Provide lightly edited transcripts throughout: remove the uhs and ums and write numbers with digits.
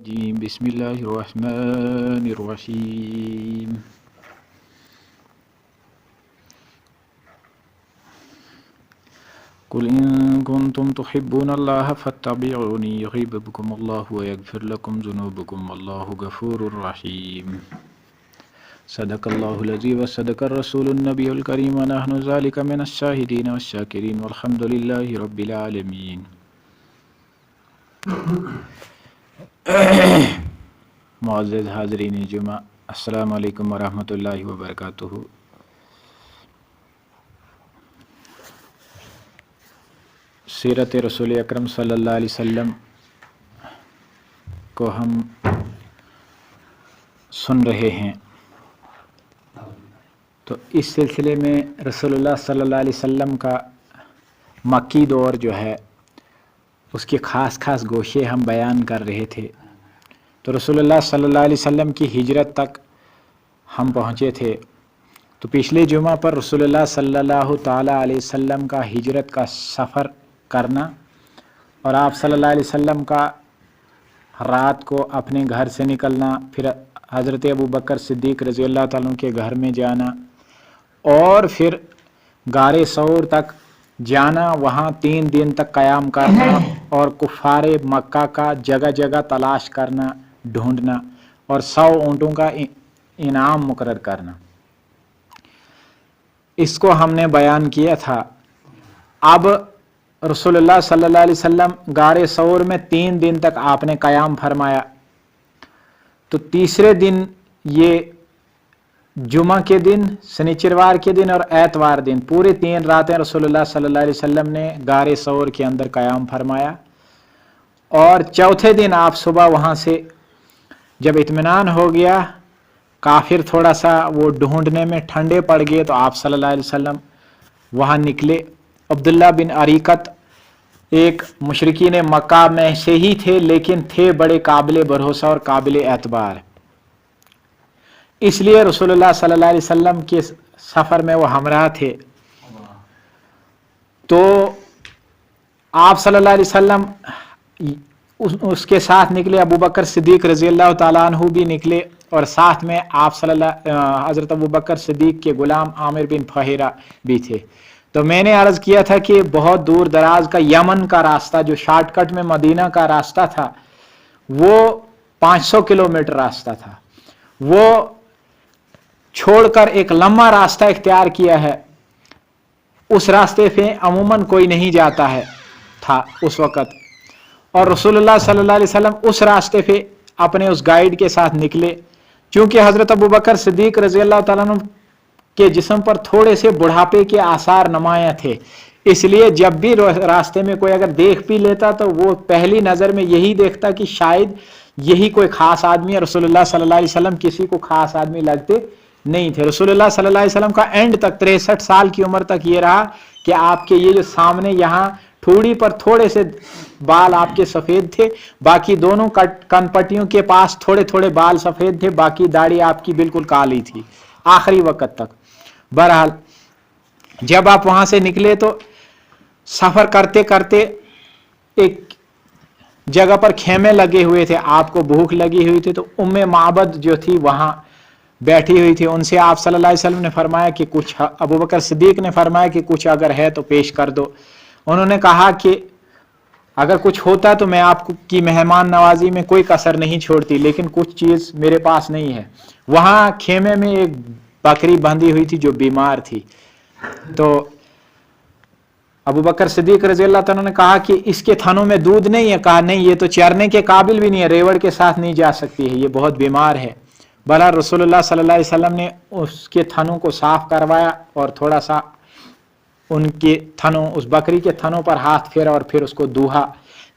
الرجيم بسم الله الرحمن الرحيم قل إن كنتم تحبون الله فاتبعوني يحببكم الله ويغفر لكم ذنوبكم والله غفور رحيم صدق الله العظيم وصدق الرسول النبي الكريم ونحن ذلك من الشاهدين والشاكرين والحمد لله رب العالمين. معزز حاضرین جمعہ، السلام علیکم ورحمۃ اللہ وبرکاتہ۔ سیرت رسول اکرم صلی اللہ علیہ وسلم کو ہم سن رہے ہیں، تو اس سلسلے میں رسول اللہ صلی اللہ علیہ وسلم کا مکی دور جو ہے اس کے خاص خاص گوشے ہم بیان کر رہے تھے۔ تو رسول اللہ صلی اللہ علیہ وسلم کی ہجرت تک ہم پہنچے تھے۔ تو پچھلے جمعہ پر رسول اللہ صلی اللہ تعالیٰ علیہ وسلم کا ہجرت کا سفر کرنا اور آپ صلی اللہ علیہ وسلم کا رات کو اپنے گھر سے نکلنا، پھر حضرت ابوبکر صدیق رضی اللہ تعالیٰ عنہ کے گھر میں جانا اور پھر غار ثور تک جانا، وہاں 3 دن تک قیام کرنا اور کفار مکہ کا جگہ جگہ تلاش کرنا، ڈھونڈنا اور 100 اونٹوں کا انعام مقرر کرنا، اس کو ہم نے بیان کیا تھا۔ اب رسول اللہ صلی اللہ علیہ وسلم غار ثور میں 3 دن تک آپ نے قیام فرمایا۔ تو تیسرے دن، یہ جمعہ کے دن، سنیچروار کے دن اور اتوار دن، پورے 3 راتیں رسول اللہ صلی اللہ علیہ وسلم نے غار ثور کے اندر قیام فرمایا، اور چوتھے دن آپ صبح وہاں سے جب اطمینان ہو گیا، کافر تھوڑا سا وہ ڈھونڈنے میں ٹھنڈے پڑ گئے، تو آپ صلی اللہ علیہ وسلم وہاں نکلے۔ عبداللہ بن عریقت ایک مشرکین مکہ میں سے ہی تھے، لیکن تھے بڑے قابل بھروسہ اور قابل اعتبار، اس لیے رسول اللہ صلی اللہ علیہ وسلم کے سفر میں وہ ہمراہ تھے۔ تو آپ صلی اللہ علیہ وسلم اس کے ساتھ نکلے، ابوبکر صدیق رضی اللہ تعالیٰ عنہ بھی نکلے، اور ساتھ میں آپ حضرت ابوبکر صدیق کے غلام عامر بن فہیرہ بھی تھے۔ تو میں نے عرض کیا تھا کہ بہت دور دراز کا یمن کا راستہ، جو شارٹ کٹ میں مدینہ کا راستہ تھا، وہ 500 کلومیٹر راستہ تھا، وہ چھوڑ کر ایک لمبا راستہ اختیار کیا ہے۔ اس راستے پہ عموماً کوئی نہیں جاتا تھا اس وقت، اور رسول اللہ صلی اللہ علیہ وسلم اس راستے پہ اپنے اس گائیڈ کے ساتھ نکلے۔ چونکہ حضرت ابوبکر صدیق رضی اللہ تعالیٰ عنہ کے جسم پر تھوڑے سے بڑھاپے کے آثار نمایاں تھے، اس لیے جب بھی راستے میں کوئی اگر دیکھ بھی لیتا تو وہ پہلی نظر میں یہی دیکھتا کہ شاید یہی کوئی خاص آدمی ہے۔ رسول اللہ صلی اللہ علیہ وسلم کسی کو خاص آدمی لگتے نہیں تھے۔ رسول اللہ صلی اللہ علیہ وسلم کا اینڈ تک 63 سال کی عمر تک یہ رہا کہ آپ کے یہ جو سامنے یہاں ٹھوڑی پر تھوڑے سے بال آپ کے سفید تھے، باقی دونوں کن پٹیوں کے پاس تھوڑے تھوڑے بال سفید تھے، باقی داڑھی آپ کی بالکل کالی تھی آخری وقت تک۔ بہرحال جب آپ وہاں سے نکلے تو سفر کرتے کرتے ایک جگہ پر خیمے لگے ہوئے تھے، آپ کو بھوک لگی ہوئی تھی، تو ام معبد جو تھی وہاں بیٹھی ہوئی تھی، ان سے آپ صلی اللہ علیہ وسلم نے فرمایا کہ کچھ، ابوبکر صدیق نے فرمایا کہ کچھ اگر ہے تو پیش کر دو۔ انہوں نے کہا کہ اگر کچھ ہوتا تو میں آپ کی مہمان نوازی میں کوئی کسر نہیں چھوڑتی، لیکن کچھ چیز میرے پاس نہیں ہے۔ وہاں خیمے میں ایک بکری بندھی ہوئی تھی جو بیمار تھی، تو ابوبکر صدیق رضی اللہ تعالیٰ نے کہا کہ اس کے تھنوں میں دودھ نہیں ہے؟ کہا نہیں، یہ تو چرنے کے قابل بھی نہیں ہے، ریوڑ کے ساتھ نہیں جا سکتی ہے، یہ بہت بیمار ہے۔ بہرحال رسول اللہ صلی اللہ علیہ وسلم نے اس کے تھنوں کو صاف کروایا اور تھوڑا سا ان کے تھنوں، اس بکری کے تھنوں پر ہاتھ پھیرا اور پھر اس کو دوہا۔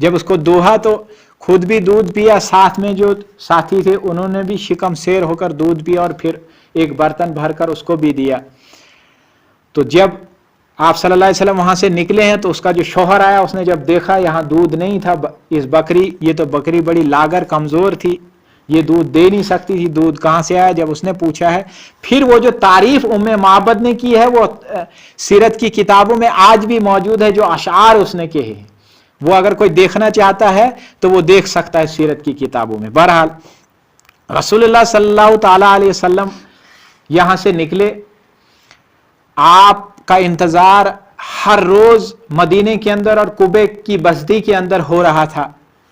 جب اس کو دوہا تو خود بھی دودھ پیا، ساتھ میں جو ساتھی تھے انہوں نے بھی شکم سیر ہو کر دودھ پیا، اور پھر ایک برتن بھر کر اس کو بھی دیا۔ تو جب آپ صلی اللہ علیہ وسلم وہاں سے نکلے ہیں تو اس کا جو شوہر آیا، اس نے جب دیکھا یہاں دودھ نہیں تھا، اس بکری، یہ تو بکری بڑی لاغر کمزور تھی، یہ دودھ دے نہیں سکتی تھی، دودھ کہاں سے آیا؟ جب اس نے پوچھا ہے، پھر وہ جو تعریف ام معبد نے کی ہے وہ سیرت کی کتابوں میں آج بھی موجود ہے، جو اشعار اس نے کہے ہیں، وہ اگر کوئی دیکھنا چاہتا ہے تو وہ دیکھ سکتا ہے سیرت کی کتابوں میں. بہرحال رسول اللہ صلی اللہ تعالی علیہ وسلم یہاں سے نکلے. آپ کا انتظار ہر روز مدینے کے اندر اور قبے کی بستی کے اندر ہو رہا تھا،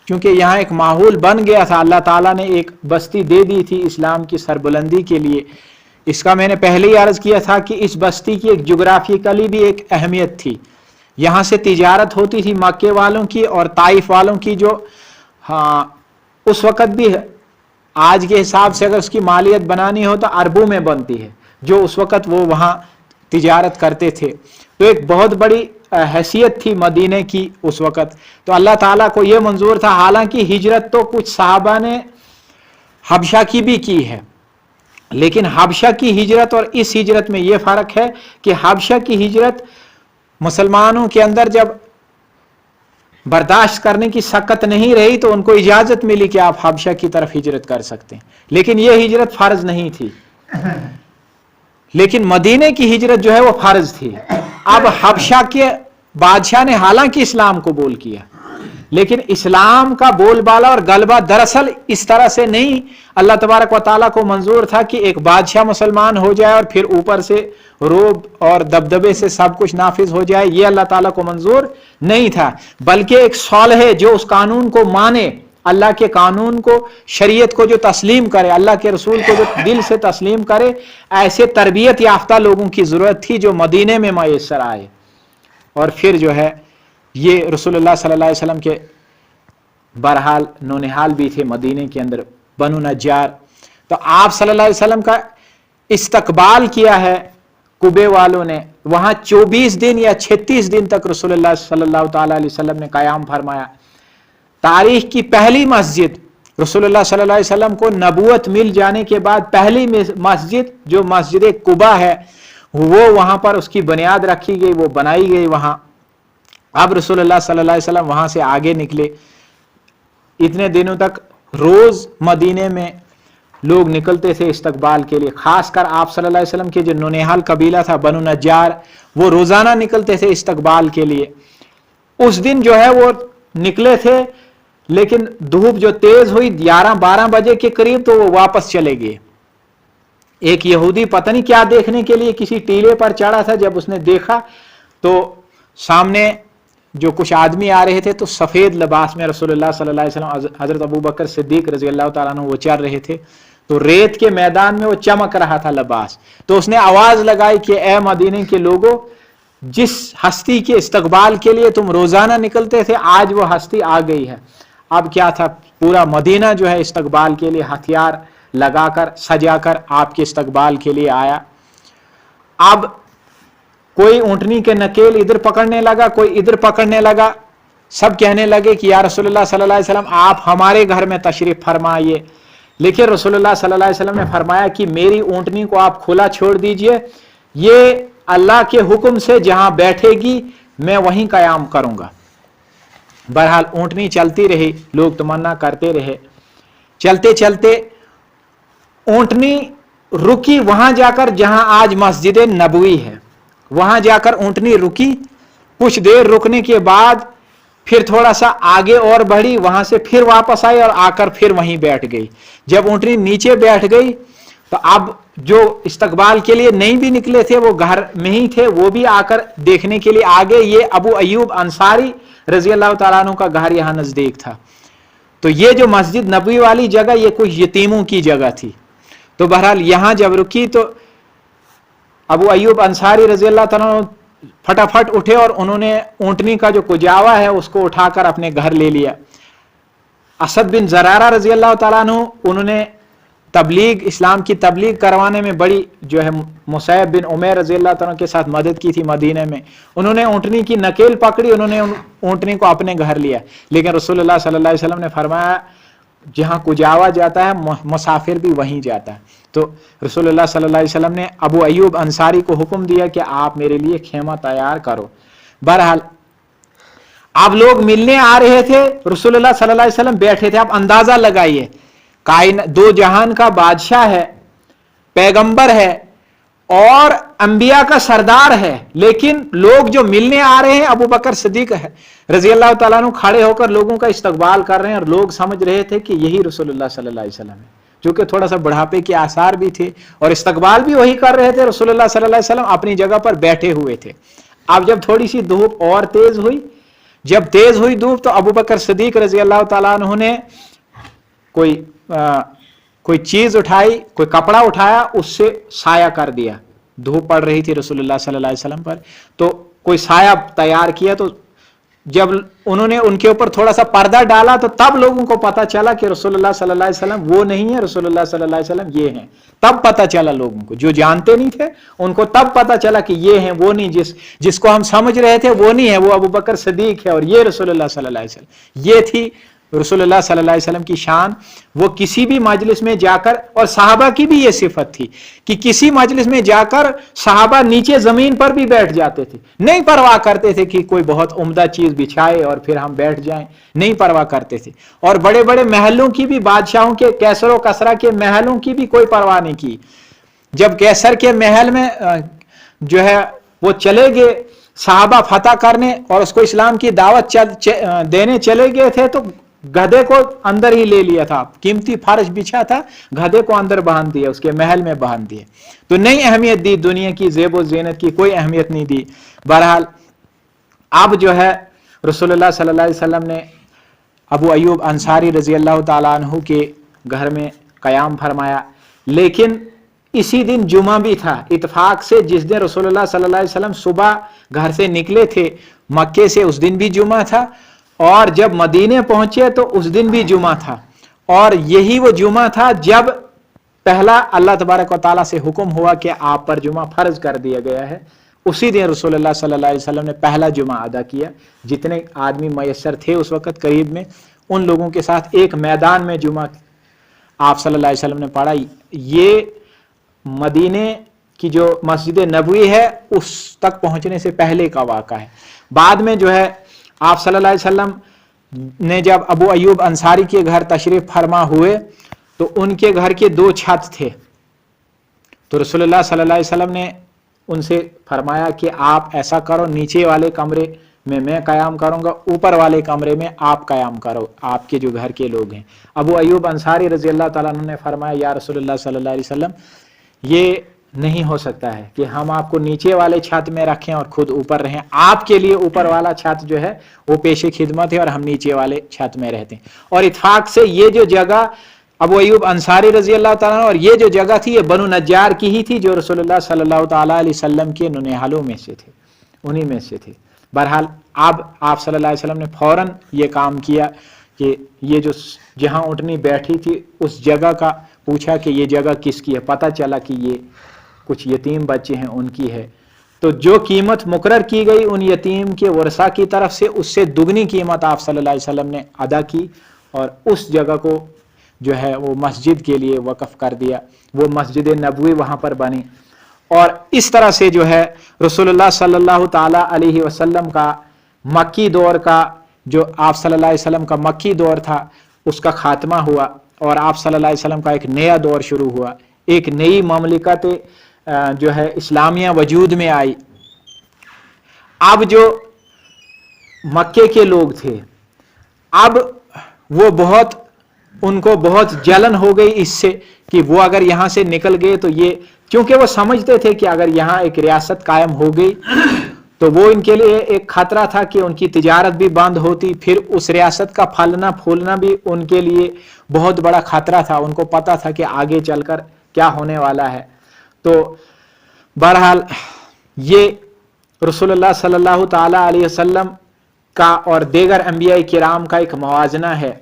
کیونکہ یہاں ایک ماحول بن گیا تھا. اللہ تعالیٰ نے ایک بستی دے دی تھی اسلام کی سربلندی کے لیے. اس کا میں نے پہلے ہی عرض کیا تھا کہ اس بستی کی ایک جغرافیکلی بھی ایک اہمیت تھی. یہاں سے تجارت ہوتی تھی مکے والوں کی اور طائف والوں کی، جو اس وقت بھی آج کے حساب سے اگر اس کی مالیت بنانی ہو تو اربوں میں بنتی ہے، جو اس وقت وہ وہاں تجارت کرتے تھے. تو ایک بہت بڑی حیثیت تھی مدینے کی اس وقت. تو اللہ تعالیٰ کو یہ منظور تھا. حالانکہ ہجرت تو کچھ صحابہ نے حبشہ کی بھی کی ہے، لیکن حبشہ کی ہجرت اور اس ہجرت میں یہ فرق ہے کہ حبشہ کی ہجرت مسلمانوں کے اندر جب برداشت کرنے کی سکت نہیں رہی تو ان کو اجازت ملی کہ آپ حبشہ کی طرف ہجرت کر سکتے ہیں، لیکن یہ ہجرت فرض نہیں تھی. لیکن مدینے کی ہجرت جو ہے وہ فرض تھی. اب حبشہ کے بادشاہ نے حالانکہ اسلام کو قبول کیا، لیکن اسلام کا بول بالا اور غلبہ دراصل اس طرح سے نہیں. اللہ تبارک و تعالیٰ کو منظور تھا کہ ایک بادشاہ مسلمان ہو جائے اور پھر اوپر سے روب اور دبدبے سے سب کچھ نافذ ہو جائے، یہ اللہ تعالیٰ کو منظور نہیں تھا. بلکہ ایک صالح جو اس قانون کو مانے، اللہ کے قانون کو، شریعت کو جو تسلیم کرے، اللہ کے رسول کو جو دل سے تسلیم کرے، ایسے تربیت یافتہ لوگوں کی ضرورت تھی جو مدینے میں میسر آئے. اور پھر جو ہے یہ رسول اللہ صلی اللہ علیہ وسلم کے بہرحال نونہال بھی تھے مدینے کے اندر، بنو نجار. تو آپ صلی اللہ علیہ وسلم کا استقبال کیا ہے قبے والوں نے. وہاں 24 دن یا 36 دن تک رسول اللہ صلی اللہ تعالی علیہ وسلم نے قیام فرمایا. تاریخ کی پہلی مسجد رسول اللہ صلی اللہ علیہ وسلم کو نبوت مل جانے کے بعد پہلی مسجد جو مسجد قباء ہے، وہ وہاں پر اس کی بنیاد رکھی گئی، وہ بنائی گئی وہاں. اب رسول اللہ صلی اللہ علیہ وسلم وہاں سے آگے نکلے. اتنے دنوں تک روز مدینے میں لوگ نکلتے تھے استقبال کے لیے. خاص کر آپ صلی اللہ علیہ وسلم کے جو نونہال قبیلہ تھا بنو نجار، وہ روزانہ نکلتے تھے استقبال کے لیے. اس دن جو ہے وہ نکلے تھے، لیکن دھوپ جو تیز ہوئی 11-12 بجے کے قریب تو وہ واپس چلے گئے. ایک یہودی پتہ نہیں کیا دیکھنے کے لیے کسی ٹیلے پر چڑھا تھا. جب اس نے دیکھا تو سامنے جو کچھ آدمی آ رہے تھے تو سفید لباس میں رسول اللہ صلی اللہ علیہ وسلم، حضرت ابوبکر صدیق رضی اللہ تعالیٰ عنہ وہ چل رہے تھے. تو ریت کے میدان میں وہ چمک رہا تھا لباس. تو اس نے آواز لگائی کہ اے مدینے کے لوگوں، جس ہستی کے استقبال کے لیے تم روزانہ نکلتے تھے آج وہ ہستی آ گئی ہے. اب کیا تھا، پورا مدینہ جو ہے استقبال کے لیے ہتھیار لگا کر سجا کر آپ کے استقبال کے لیے آیا. اب کوئی اونٹنی کے نکیل ادھر پکڑنے لگا، کوئی ادھر پکڑنے لگا. سب کہنے لگے کہ یا رسول اللہ صلی اللہ علیہ وسلم آپ ہمارے گھر میں تشریف فرمائیے. لیکن رسول اللہ صلی اللہ علیہ وسلم نے فرمایا کہ میری اونٹنی کو آپ کھلا چھوڑ دیجئے، یہ اللہ کے حکم سے جہاں بیٹھے گی میں وہیں قیام کروں گا. بہرحال اونٹنی چلتی رہی، لوگ تمنا کرتے رہے. چلتے چلتے اونٹنی رکی وہاں جا کر جہاں آج مسجد نبوی ہے. وہاں جا کر اونٹنی رکی. کچھ دیر رکنے کے بعد پھر تھوڑا سا آگے اور بڑھی، وہاں سے پھر واپس آئی اور آ کر پھر وہیں بیٹھ گئی. جب اونٹنی نیچے بیٹھ گئی تو اب جو استقبال کے لیے نہیں بھی نکلے تھے وہ گھر میں ہی تھے، وہ بھی آ کر دیکھنے کے لیے آگے. یہ ابو ایوب انصاری رضی اللہ تعالیٰ عنہ کا گھر یہاں نزدیک تھا. تو یہ جو مسجد نبوی والی جگہ یہ کچھ یتیموں کی جگہ تھی. تو بہرحال یہاں جب رکی تو ابو ایوب انصاری رضی اللہ تعالیٰ عنہ پھٹافٹ اٹھے اور انہوں نے اونٹنی کا جو کجاوا ہے اس کو اٹھا کر اپنے گھر لے لیا. اسد بن زرارہ رضی اللہ تعالیٰ عنہ انہوں نے تبلیغ، اسلام کی تبلیغ کروانے میں بڑی جو ہے مصعب بن عمیر رضی اللہ تعالیٰ کے ساتھ مدد کی تھی مدینے میں. انہوں نے اونٹنی کی نکیل پکڑی، انہوں نے اونٹنی کو اپنے گھر لیا. لیکن رسول اللہ صلی اللہ علیہ وسلم نے فرمایا جہاں کجاوا جاتا ہے مسافر بھی وہیں جاتا ہے. تو رسول اللہ صلی اللہ علیہ وسلم نے ابو ایوب انصاری کو حکم دیا کہ آپ میرے لیے خیمہ تیار کرو. بہرحال اب لوگ ملنے آ رہے تھے، رسول اللہ صلی اللہ علیہ وسلم بیٹھے تھے. اب اندازہ لگائیے، دو جہان کا بادشاہ ہے، پیغمبر ہے، और अंबिया का सरदार है, लेकिन लोग जो मिलने आ रहे हैं अबू बकर सिद्दीक है रजी अल्लाह ताला अन्हु खड़े होकर लोगों का इस्तकबाल कर रहे हैं, और लोग समझ रहे थे कि यही रसूलुल्लाह सल्लल्लाहु अलैहि वसल्लम है, जो कि थोड़ा सा बुढ़ापे के आसार भी थे, और इस्तकबाल भी वही कर रहे थे। रसूलुल्लाह सल्लल्लाहु अलैहि वसल्लम अपनी जगह पर बैठे हुए थे। अब जब थोड़ी सी धूप और तेज हुई, जब तेज हुई धूप, तो अबू बकर सिद्दीक रजी अल्लाह ताला अन्हु ने कोई चीज उठाई, कोई कपड़ा उठाया, उससे साया कर दिया। धूप पड़ रही थी रसूलुल्लाह सल्लल्लाहु अलैहि वसल्लम पर, तो कोई साया तैयार किया। तो जब उन्होंने उनके ऊपर थोड़ा सा पर्दा डाला, तो तब लोगों को पता चला कि रसूलुल्लाह सल्लल्लाहु अलैहि वसल्लम वो नहीं है, रसूलुल्लाह सल्लल्लाहु अलैहि वसल्लम ये हैं। तब पता चला लोगों को, जो जानते नहीं थे उनको तब पता चला कि ये हैं, वो नहीं, जिसको हम समझ रहे थे वो नहीं है, वो अबू बकर सिद्दीक है, और ये रसूलुल्लाह सल्लल्लाहु अलैहि वसल्लम। ये थी रसूलुल्लाह सल्लल्लाहु अलैहि वसल्लम की शान। वो किसी भी मजलिस में जाकर, और सहाबा की भी ये सिफत थी कि किसी मजलिस में जाकर सहाबा नीचे जमीन पर भी बैठ जाते थे, नहीं परवाह करते थे कि कोई बहुत उम्दा चीज बिछाए और फिर हम बैठ जाएं, नहीं परवाह करते थे। और बड़े बड़े महलों की भी, बादशाहों के, कैसर और कसरा के महलों की भी कोई परवाह नहीं की। जब कैसर के महल में जो है वो चले गए सहाबा फतह करने, और उसको इस्लाम की दावत देने चले गए थे, तो गधे को अंदर ही ले लिया था, कीमती फर्श बिछा था, गधे को अंदर बांध दिया, उसके महल में बांध दिया। तो नहीं अहमियत दी, दुनिया की ज़ेब व ज़ीनत की कोई अहमियत नहीं दी। बहरहाल अब जो है रसूलुल्लाह सल्लल्लाहु अलैहि वसल्लम ने अबू अय्यूब अंसारी रजी अल्लाह ताला अन्हु के घर में क़याम फरमाया। लेकिन इसी दिन जुमा भी था, इत्फाक से जिस दिन रसूलुल्लाह सल्लल्लाहु अलैहि वसल्लम सुबह घर से निकले थे मक्के से, उस दिन भी जुमा था, और जब मदीने पहुंचे तो उस दिन भी जुमा था। और यही वो जुमा था जब पहला अल्लाह तबारक व तआला से हुक्म हुआ कि आप पर जुमा फर्ज कर दिया गया है। उसी दिन रसूलुल्लाह सल्लल्लाहु अलैहि वसल्लम ने पहला जुमा अदा किया। जितने आदमी मयसर थे उस वक्त करीब में, उन लोगों के साथ एक मैदान में जुमा आप सल्लल्लाहु अलैहि वसल्लम ने पढ़ा। ये मदीने की जो मस्जिद नबवी है उस तक पहुंचने से पहले का वाक़ा है। बाद में जो है आप सल्लल्लाहु अलैहि वसल्लम ने जब अबू अय्यूब अंसारी के घर तशरीफ फरमा हुए, तो उनके घर के दो छत थे। तो रसूलुल्लाह सल्लल्लाहु अलैहि वसल्लम ने उनसे फरमाया कि आप ऐसा करो, नीचे वाले कमरे में मैं क़याम करूंगा, ऊपर वाले कमरे में आप क़याम करो, आपके जो घर के लोग हैं। अबू अय्यूब अंसारी रजी अल्लाह ताला अन्हु ने फरमाया, या रसूलुल्लाह सल्लल्लाहु अलैहि वसल्लम, ये नहीं हो सकता है कि हम आपको नीचे वाले छत में रखें और खुद ऊपर रहें। आपके लिए ऊपर वाला छत जो है वो पेशे खिदमत है, और हम नीचे वाले छत में रहते हैं। और इत्फाक से ये जो जगह अबू अय्यूब अंसारी रजी अल्लाह ताला, और ये जो जगह थी ये बनु नज्जार की ही थी, जो रसूलुल्लाह सल्लल्लाहु ताला अलैहि वसल्लम के नुनहालों में से थे, उन्हीं में से थे। बहरहाल अब आप सल्लल्लाहु अलैहि वसल्लम ने फौरन ये काम किया कि ये जो जहाँ ऊँटनी बैठी थी उस जगह का पूछा कि ये जगह किसकी है। पता चला कि ये कुछ यतीम बच्चे हैं उनकी है। तो जो कीमत मुकर्रर की गई उन यतीम के वर्सा की तरफ से, उससे दुगनी कीमत आप सल्लल्लाहु अलैहि वसल्लम ने अदा की, और उस जगह को जो है वो मस्जिद के लिए वक़्फ़ कर दिया। वो मस्जिद नबवी वहाँ पर बनी। और इस तरह से जो है रसूलुल्लाह सल्लल्लाहु ताला अलैहि वसल्लम का मक्की दौर का, जो आप सल्लल्लाहु अलैहि वसल्लम का मक्की दौर था, उसका खात्मा हुआ, और आप सल्लल्लाहु अलैहि वसल्लम का एक नया दौर शुरू हुआ। एक नई ममलिकत जो है इस्लामिया वजूद में आई। अब जो मक्के के लोग थे, अब वो उनको बहुत जलन हो गई इससे कि वो अगर यहाँ से निकल गए तो ये, क्योंकि वो समझते थे कि अगर यहाँ एक रियासत कायम हो गई तो वो इनके लिए एक खतरा था कि उनकी तिजारत भी बंद होती, फिर उस रियासत का फलना फूलना भी उनके लिए बहुत बड़ा खतरा था। उनको पता था कि आगे चलकर क्या होने वाला है। तो बहरहाल ये रसूलुल्लाह सल्लल्लाहु ताला अलैहि वसल्लम का और दीगर अंबिया किराम का एक मवाजना है।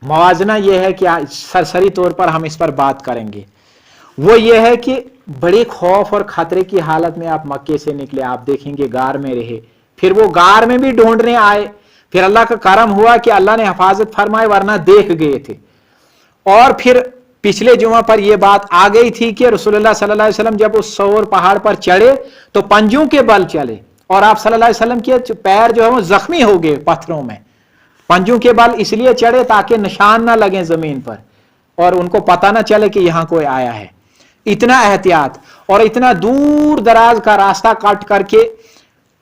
मवाजना यह है कि सरसरी तौर पर हम इस पर बात करेंगे। वो ये है कि बड़े खौफ और खतरे की हालत में आप मक्के से निकले, आप देखेंगे गार में रहे, फिर वो गार में भी ढूंढने आए, फिर अल्लाह का करम हुआ कि अल्लाह ने हिफाजत फरमाए, वरना देख गए थे। और फिर पिछले जुमा पर यह बात आ गई थी कि रसूलुल्लाह सल्लल्लाहु अलैहि वसल्लम जब उस सौर पहाड़ पर चढ़े तो पंजों के बल चले, और आप सल्लल्लाहु अलैहि वसल्लम के पैर जो है वो जख्मी हो गए पत्थरों में। पंजों के बल इसलिए चढ़े ताकि निशान ना लगे जमीन पर, और उनको पता ना चले कि यहां कोई आया है। इतना एहतियात और इतना दूर दराज का रास्ता काट करके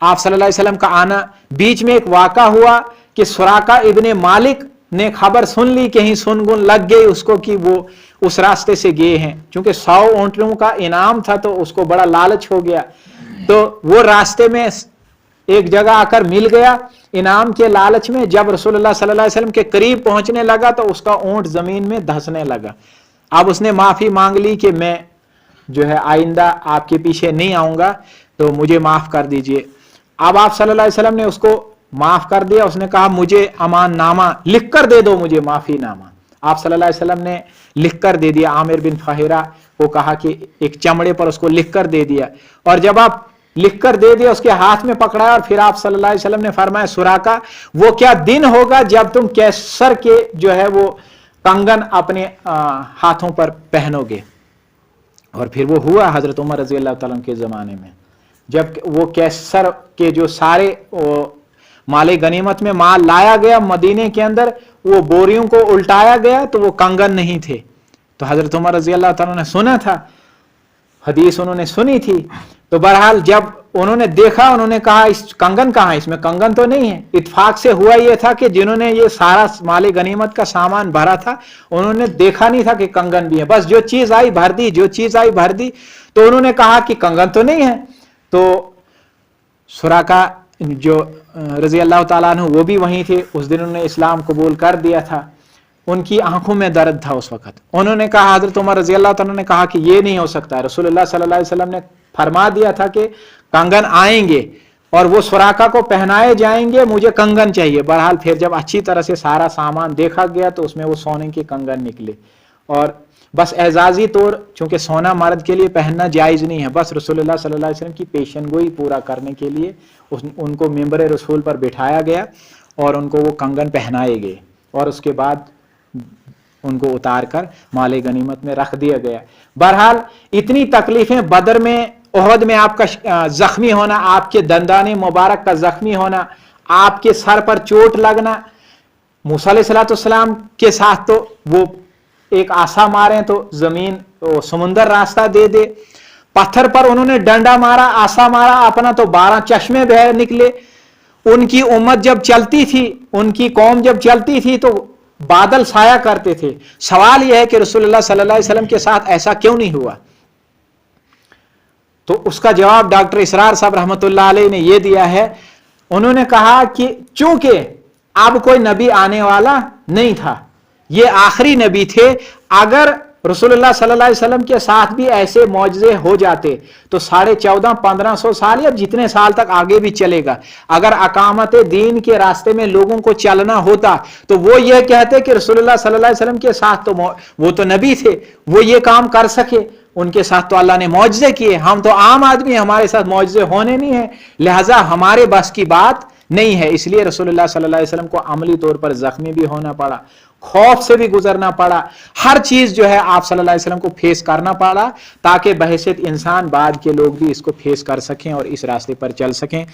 आप सल्लल्लाहु अलैहि वसल्लम का आना। बीच में एक वाक़ा हुआ कि सुराका इब्ने मालिक ने खबर सुन ली, कहीं सुनगुन लग गई उसको कि वो उस रास्ते से गए हैं। चूंकि 100 ऊंटों का इनाम था तो उसको बड़ा लालच हो गया, तो वो रास्ते में एक जगह आकर मिल गया। इनाम के लालच में जब रसूलुल्लाह सल्लल्लाहु अलैहि वसल्लम के करीब पहुंचने लगा तो उसका ऊंट जमीन में धंसने लगा। अब उसने माफी मांग ली कि मैं जो है आइंदा आपके पीछे नहीं आऊंगा, तो मुझे माफ कर दीजिए। अब आप सल्लल्लाहु अलैहि वसल्लम ने उसको माफ कर दिया। उसने कहा मुझे अमान नामा लिख कर दे दो, मुझे माफी नामा। आप सल्लल्लाहु अलैहि वसल्लम ने लिख कर दे दिया। आमिर बिन फाहिरा को कहा कि एक चमड़े पर उसको लिख कर दे दिया, और जब आप लिख कर दे दिया उसके हाथ में पकड़ा, और फिर आप सल्लल्लाहु अलैहि वसल्लम ने फरमाया सुराका वो क्या दिन होगा जब तुम कैसर के जो है वो कंगन अपने हाथों पर पहनोगे। और फिर वो हुआ हजरत उमर रजी अल्लाह तआला के जमाने में, जब वो कैसर के जो सारे माले गनीमत में माल लाया गया मदीने के अंदर, वो बोरियों को उल्टाया गया तो वो कंगन नहीं थे। तो हजरत उमर रजी अल्लाह तआला ने सुना था, हदीस उन्होंने सुनी थी। तो बहरहाल जब उन्होंने देखा, उन्होंने कहा इस कंगन कहाँ है, इसमें कंगन तो नहीं है। इत्फाक से हुआ यह था कि जिन्होंने ये सारा माले गनीमत का सामान भरा था उन्होंने देखा नहीं था कि कंगन भी है, बस जो चीज आई भर दी, जो चीज आई भर दी। तो उन्होंने कहा कि कंगन तो नहीं है। तो सुराका जो रजी अल्लाह ताला अन्हु वो भी वहीं थे, उस दिन उन्होंने इस्लाम कबूल कर दिया था। उनकी आंखों में दर्द था उस वक्त। उन्होंने कहा, हजरत उमर रजी अल्लाह ताला ने कहा कि ये नहीं हो सकता, रसूलुल्लाह सल्लल्लाहु अलैहि वसल्लम ने फरमा दिया था कि कंगन आएंगे और वो सुराका को पहनाए जाएंगे, मुझे कंगन चाहिए। बहरहाल फिर जब अच्छी तरह से सारा सामान देखा गया तो उसमें वो सोने के कंगन निकले, और बस एजाजी तौर, चूंकि सोना मर्द के लिए पहनना जायज नहीं है, बस रसूलुल्लाह सल्लल्लाहु अलैहि वसल्लम की पेशनगोई पूरा करने के लिए उनको मिंबर रसूल पर बिठाया गया और उनको वो कंगन पहनाए गए, और उसके बाद उनको उतार कर माले गनीमत में रख दिया गया। बहरहाल इतनी तकलीफें, बदर में, ओहद में आपका जख्मी होना, आपके दंदाने मुबारक का जख्मी होना, आपके सर पर चोट लगना, मूसा अलैहिस्सलाम के साथ तो वो एक आसा मारे तो जमीन समुंदर रास्ता दे दे, पत्थर पर उन्होंने डंडा मारा, आसा मारा अपना तो 12 चश्मे बह निकले। उनकी उम्मत जब चलती थी, उनकी कौम जब चलती थी तो बादल साया करते थे। सवाल यह है कि रसूलुल्लाह सल्लल्लाहु अलैहि वसल्लम के साथ ऐसा क्यों नहीं हुआ? तो उसका जवाब डॉक्टर इसरार साहब रहमतुल्लाह अलैह ने यह दिया है। उन्होंने कहा कि चूंकि अब कोई नबी आने वाला नहीं था, ये आखिरी नबी थे, अगर रसूलुल्लाह सल्लल्लाहु अलैहि वसल्लम के साथ भी ऐसे मौजज़े हो जाते तो 1450-1500 साल या जितने साल तक आगे भी चलेगा। अगर अकामत दीन के रास्ते में लोगों को चलना होता तो वो ये कहते कि रसूलुल्लाह सल्लल्लाहु अलैहि वसल्लम के साथ तो वो तो नबी थे, वो ये काम कर सके, उनके साथ तो अल्लाह ने मौजज़े किए, हम तो आम आदमी, हमारे साथ मौजज़े होने नहीं है, लिहाजा हमारे बस की बात नहीं है। इसलिए रसूलुल्लाह सल्लल्लाहु अलैहि वसल्लम को अमली तौर पर जख्मी भी होना पड़ा, खौफ से भी गुजरना पड़ा, हर चीज जो है आप सल्लल्लाहु अलैहि वसल्लम को फेस करना पड़ा, ताकि बहैसियत इंसान बाद के लोग भी इसको फेस कर सकें और इस रास्ते पर चल सकें।